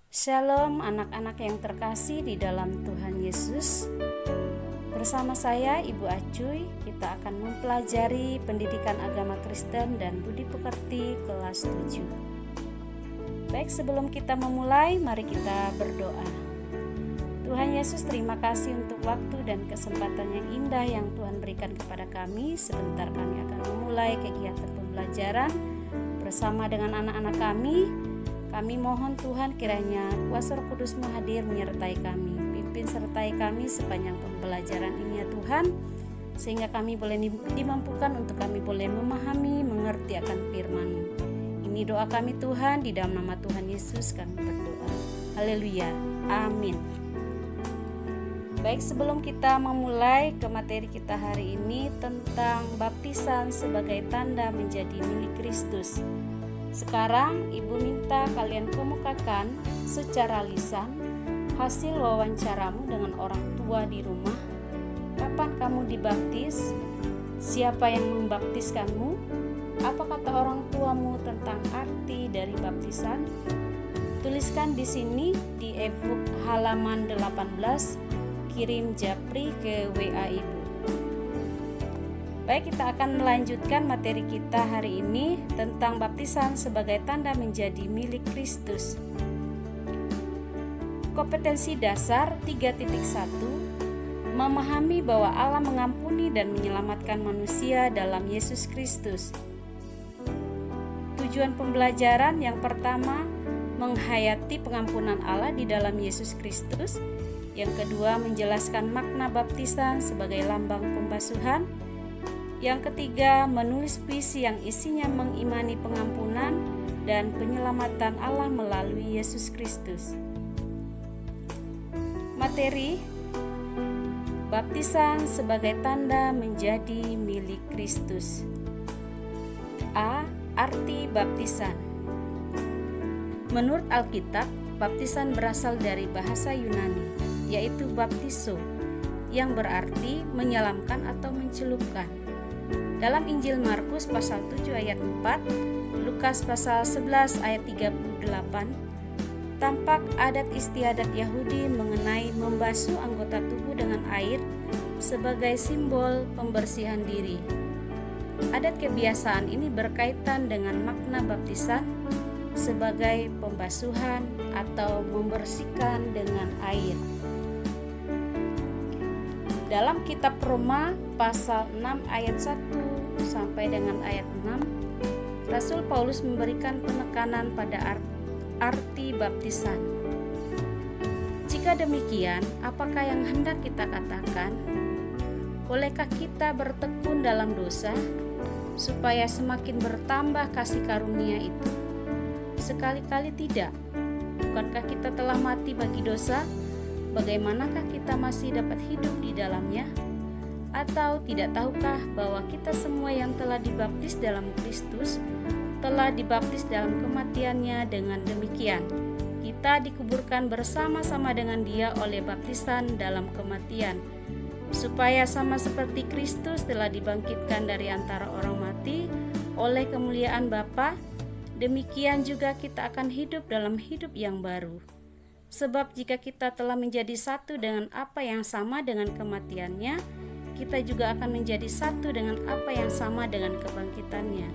Shalom anak-anak yang terkasih di dalam Tuhan Yesus. Bersama saya Ibu Acuy, kita akan mempelajari pendidikan agama Kristen dan budi pekerti kelas 7. Baik, sebelum kita memulai, mari kita berdoa. Tuhan Yesus, terima kasih untuk waktu dan kesempatan yang indah yang Tuhan berikan kepada kami. Sebentar kami akan memulai kegiatan pembelajaran bersama dengan anak-anak kami. Kami mohon Tuhan kiranya kuasa Roh Kudus-Mu hadir menyertai kami. Pimpin sertai kami sepanjang pembelajaran ini ya Tuhan, sehingga kami boleh dimampukan untuk kami boleh memahami, mengerti akan firman-Mu. Ini doa kami Tuhan, di dalam nama Tuhan Yesus kami berdoa. Haleluya, amin. Baik, sebelum kita memulai ke materi kita hari ini tentang baptisan sebagai tanda menjadi milik Kristus. Sekarang Ibu minta kalian kemukakan secara lisan hasil wawancaramu dengan orang tua di rumah. Kapan kamu dibaptis? Siapa yang membaptiskanmu? Apa kata orang tuamu tentang arti dari baptisan? Tuliskan di sini di e-book halaman 18, kirim japri ke WA Ibu. Baik, kita akan melanjutkan materi kita hari ini tentang baptisan sebagai tanda menjadi milik Kristus. Kompetensi dasar 3.1, memahami bahwa Allah mengampuni dan menyelamatkan manusia dalam Yesus Kristus. Tujuan pembelajaran yang pertama, menghayati pengampunan Allah di dalam Yesus Kristus. Yang kedua, menjelaskan makna baptisan sebagai lambang pembasuhan. Yang ketiga, menulis puisi yang isinya mengimani pengampunan dan penyelamatan Allah melalui Yesus Kristus. Materi baptisan sebagai tanda menjadi milik Kristus. A. Arti baptisan. Menurut Alkitab, baptisan berasal dari bahasa Yunani, yaitu baptizo, yang berarti menyelamkan atau mencelupkan. Dalam Injil Markus pasal 7 ayat 4, Lukas pasal 11 ayat 38, tampak adat istiadat Yahudi mengenai membasuh anggota tubuh dengan air sebagai simbol pembersihan diri. Adat kebiasaan ini berkaitan dengan makna baptisan sebagai pembasuhan atau membersihkan dengan air. Dalam kitab Roma pasal 6 ayat 1 sampai dengan ayat 6, Rasul Paulus memberikan penekanan pada arti baptisan. Jika demikian, apakah yang hendak kita katakan? Bolehkah kita bertekun dalam dosa supaya semakin bertambah kasih karunia itu? Sekali-kali tidak. Bukankah kita telah mati bagi dosa? Bagaimanakah kita masih dapat hidup di dalamnya? Atau tidak tahukah bahwa kita semua yang telah dibaptis dalam Kristus telah dibaptis dalam kematiannya? Dengan demikian, kita dikuburkan bersama-sama dengan Dia oleh baptisan dalam kematian, supaya sama seperti Kristus telah dibangkitkan dari antara orang mati oleh kemuliaan Bapa, demikian juga kita akan hidup dalam hidup yang baru. Sebab jika kita telah menjadi satu dengan apa yang sama dengan kematiannya, kita juga akan menjadi satu dengan apa yang sama dengan kebangkitannya.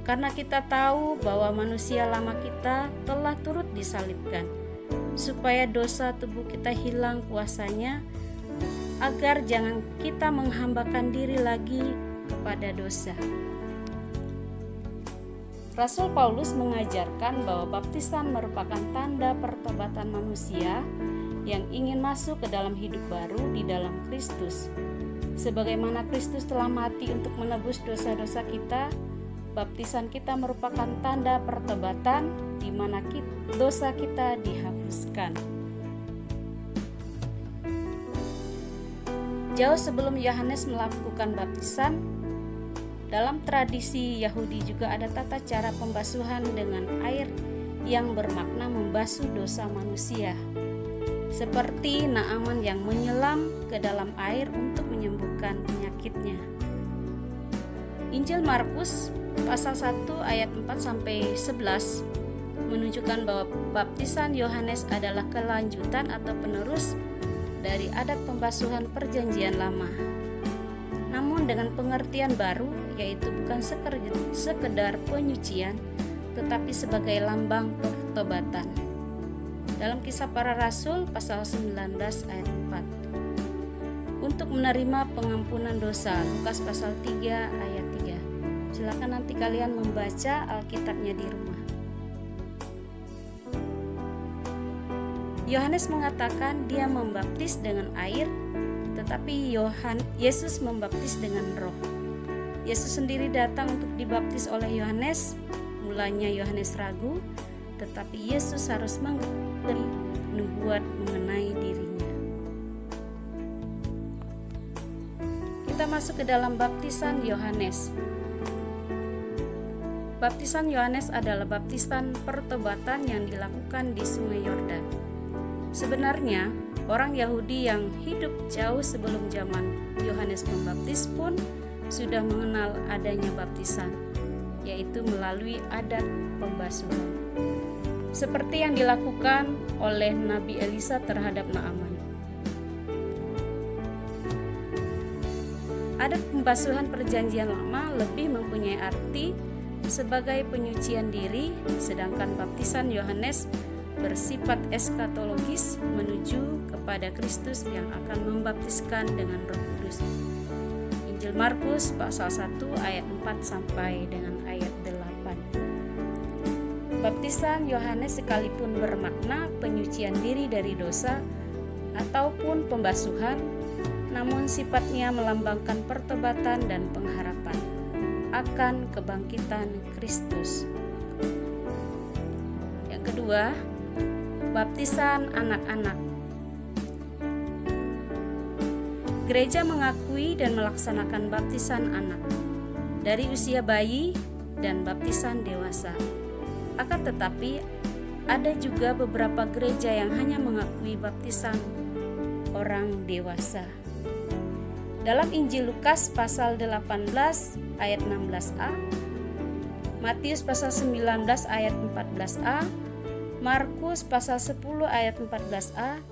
Karena kita tahu bahwa manusia lama kita telah turut disalibkan, supaya dosa tubuh kita hilang kuasanya, agar jangan kita menghambakan diri lagi kepada dosa. Rasul Paulus mengajarkan bahwa baptisan merupakan tanda pertobatan manusia yang ingin masuk ke dalam hidup baru di dalam Kristus. Sebagaimana Kristus telah mati untuk menebus dosa-dosa kita, baptisan kita merupakan tanda pertobatan di mana dosa kita dihapuskan. Jauh sebelum Yohanes melakukan baptisan, dalam tradisi Yahudi juga ada tata cara pembasuhan dengan air yang bermakna membasuh dosa manusia. Seperti Naaman yang menyelam ke dalam air untuk menyembuhkan penyakitnya. Injil Markus pasal 1 ayat 4 sampai 11 menunjukkan bahwa baptisan Yohanes adalah kelanjutan atau penerus dari adat pembasuhan Perjanjian Lama. Namun dengan pengertian baru, yaitu bukan sekedar penyucian, tetapi sebagai lambang pertobatan. Dalam Kisah Para Rasul pasal 19 ayat 4. Untuk menerima pengampunan dosa, Lukas pasal 3 ayat 3. Silakan nanti kalian membaca Alkitabnya di rumah. Yohanes mengatakan dia membaptis dengan air, tetapi Yesus membaptis dengan Roh. Yesus sendiri datang untuk dibaptis oleh Yohanes. Mulanya Yohanes ragu, tetapi Yesus harus memberi nubuat mengenai dirinya. Kita masuk ke dalam baptisan Yohanes. Baptisan Yohanes adalah baptisan pertobatan yang dilakukan di Sungai Yordan. Sebenarnya, orang Yahudi yang hidup jauh sebelum zaman Yohanes Pembaptis pun sudah mengenal adanya baptisan, yaitu melalui adat pembasuhan, seperti yang dilakukan oleh Nabi Elisa terhadap Naaman. Adat pembasuhan Perjanjian Lama lebih mempunyai arti sebagai penyucian diri, sedangkan baptisan Yohanes bersifat eskatologis menuju kepada Kristus yang akan membaptiskan dengan Roh Kudus. Injil Markus pasal 1 ayat 4 sampai dengan ayat 8. Baptisan Yohanes sekalipun bermakna penyucian diri dari dosa ataupun pembasuhan, namun sifatnya melambangkan pertobatan dan pengharapan akan kebangkitan Kristus. Yang kedua, baptisan anak-anak. Gereja mengakui dan melaksanakan baptisan anak dari usia bayi dan baptisan dewasa. Akan tetapi, ada juga beberapa gereja yang hanya mengakui baptisan orang dewasa. Dalam Injil Lukas pasal 18 ayat 16a, Matius pasal 19 ayat 14a, Markus pasal 10 ayat 14a,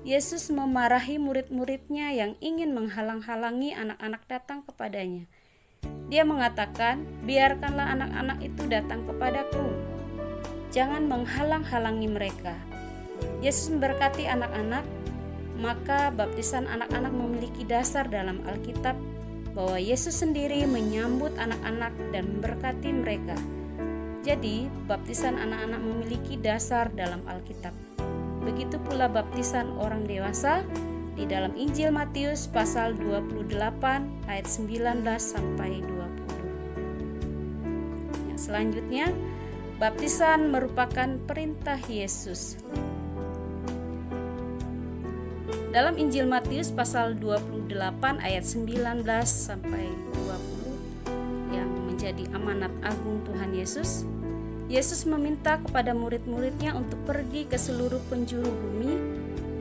Yesus memarahi murid-muridnya yang ingin menghalang-halangi anak-anak datang kepadanya. Dia mengatakan, biarkanlah anak-anak itu datang kepadaku. Jangan menghalang-halangi mereka. Yesus memberkati anak-anak, maka baptisan anak-anak memiliki dasar dalam Alkitab bahwa Yesus sendiri menyambut anak-anak dan memberkati mereka. Jadi, baptisan anak-anak memiliki dasar dalam Alkitab. Begitu pula baptisan orang dewasa di dalam Injil Matius pasal 28 ayat 19 sampai 20. Yang selanjutnya, baptisan merupakan perintah Yesus. Dalam Injil Matius pasal 28 ayat 19 sampai 20 yang menjadi amanat agung Tuhan Yesus, Yesus meminta kepada murid-muridnya untuk pergi ke seluruh penjuru bumi,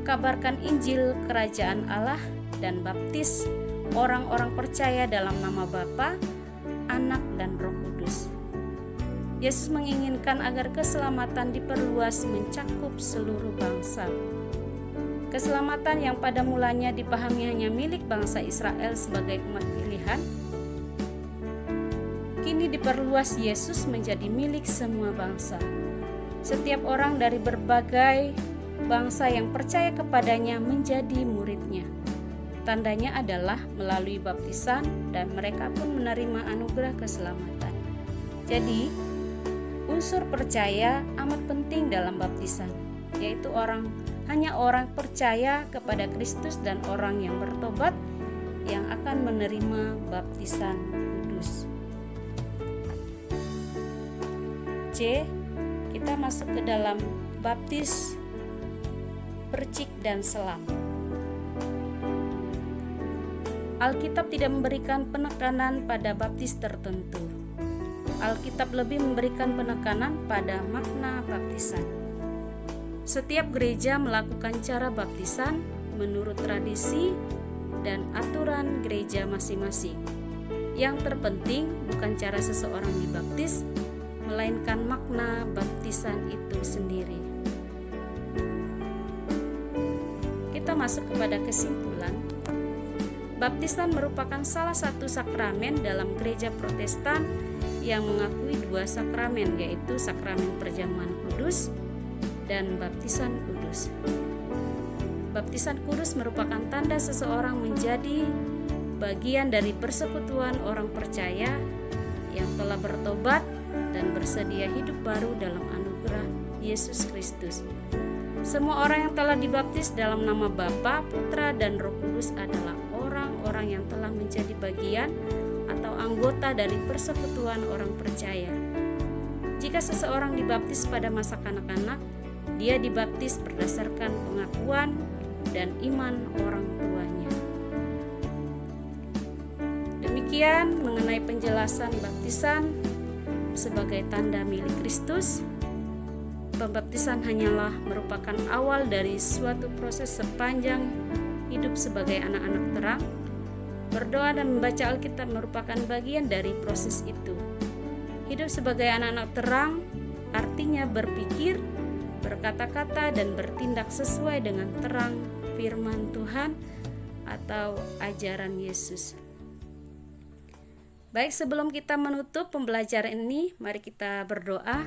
kabarkan Injil Kerajaan Allah dan baptis orang-orang percaya dalam nama Bapa, Anak dan Roh Kudus. Yesus menginginkan agar keselamatan diperluas mencakup seluruh bangsa. Keselamatan yang pada mulanya dipahami hanya milik bangsa Israel sebagai umat pilihan, kini diperluas Yesus menjadi milik semua bangsa. Setiap orang dari berbagai bangsa yang percaya kepadanya menjadi muridnya. Tandanya adalah melalui baptisan dan mereka pun menerima anugerah keselamatan. Jadi, unsur percaya amat penting dalam baptisan, yaitu hanya orang percaya kepada Kristus dan orang yang bertobat yang akan menerima baptisan kudus. C. Kita masuk ke dalam baptis, percik dan selam. Alkitab tidak memberikan penekanan pada baptis tertentu. Alkitab lebih memberikan penekanan pada makna baptisan. Setiap gereja melakukan cara baptisan menurut tradisi dan aturan gereja masing-masing. Yang terpenting bukan cara seseorang dibaptis, melainkan makna baptisan itu sendiri. Kita masuk kepada kesimpulan. Baptisan merupakan salah satu sakramen dalam gereja Protestan yang mengakui dua sakramen, yaitu sakramen perjamuan kudus dan baptisan kudus. Baptisan kudus merupakan tanda seseorang menjadi bagian dari persekutuan orang percaya yang telah bertobat dan bersedia hidup baru dalam anugerah Yesus Kristus. Semua orang yang telah dibaptis dalam nama Bapa, Putra, dan Roh Kudus adalah orang-orang yang telah menjadi bagian atau anggota dari persekutuan orang percaya. Jika seseorang dibaptis pada masa kanak-kanak, dia dibaptis berdasarkan pengakuan dan iman orang tuanya. Demikian mengenai penjelasan baptisan sebagai tanda milik Kristus. Pembaptisan hanyalah merupakan awal dari suatu proses sepanjang hidup sebagai anak-anak terang. Berdoa dan membaca Alkitab merupakan bagian dari proses itu. Hidup sebagai anak-anak terang artinya berpikir, berkata-kata, dan bertindak sesuai dengan terang firman Tuhan atau ajaran Yesus. Baik, sebelum kita menutup pembelajaran ini, mari kita berdoa.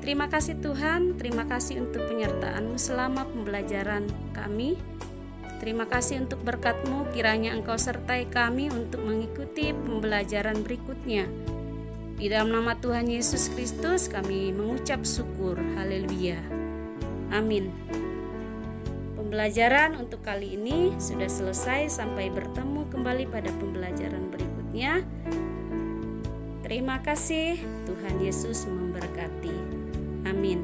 Terima kasih Tuhan, terima kasih untuk penyertaan-Mu selama pembelajaran kami. Terima kasih untuk berkat-Mu, kiranya Engkau sertai kami untuk mengikuti pembelajaran berikutnya. Di dalam nama Tuhan Yesus Kristus kami mengucap syukur, haleluya, amin. Pembelajaran untuk kali ini sudah selesai, sampai bertemu kembali pada pembelajaran berikutnya. Terima kasih, Tuhan Yesus memberkati. Amin.